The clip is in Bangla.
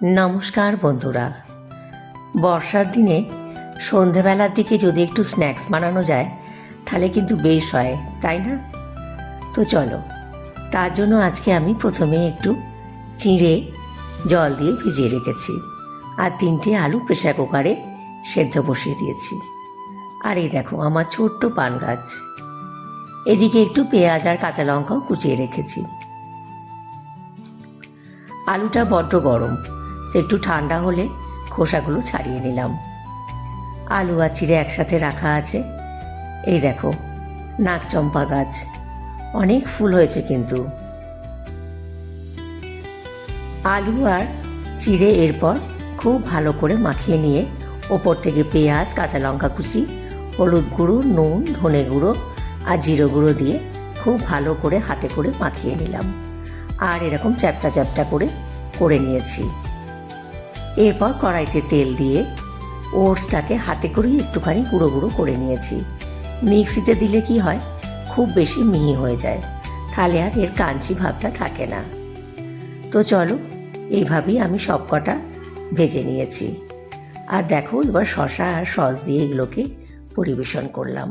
নমস্কার বন্ধুরা। বর্ষার দিনে সন্ধেবেলার দিকে যদি একটু স্ন্যাক্স বানানো যায় তাহলে কিন্তু বেশ হয়, তাই না? তো চলো, তার জন্য আজকে আমি প্রথমে একটু চিঁড়ে জল দিয়ে ভিজিয়ে রেখেছি, আর 3টে আলু প্রেসার কুকারে সেদ্ধ বসিয়ে দিয়েছি। আর এই দেখো আমার ছোট্ট পান গাছ, এদিকে একটু পেঁয়াজ আর কাঁচা লঙ্কাও কুচিয়ে রেখেছি। আলুটা বড্ড গরম, তো একটু ঠান্ডা হলে খোসাগুলো ছাড়িয়ে নিলাম। আলু আর চিড়ে একসাথে রাখা আছে। এই দেখো নাগচম্পা গাছ, অনেক ফুল হয়েছে কিন্তু। আলু আর চিড়ে এরপর খুব ভালো করে মাখিয়ে নিয়ে ওপর থেকে পেঁয়াজ, কাঁচা লঙ্কা কুচি, হলুদ গুঁড়ো, নুন, ধনে গুঁড়ো আর জিরে গুঁড়ো দিয়ে খুব ভালো করে হাতে করে মাখিয়ে নিলাম। আর এরকম চ্যাপটা চ্যাপটা করে নিয়েছি। এরপর কড়াইতে তেল দিয়ে ওটসটাকে হাতে করেই একটুখানি গুঁড়ো গুঁড়ো করে নিয়েছি। মিক্সিতে দিলে কি হয়, খুব বেশি মিহি হয়ে যায়, তাহলে আর এর কাঞ্চি ভাবটা থাকে না। তো চলো, এইভাবেই আমি সব কটা ভেজে নিয়েছি। আর দেখো, এবার শসা আর সস দিয়ে এগুলোকে পরিবেশন করলাম।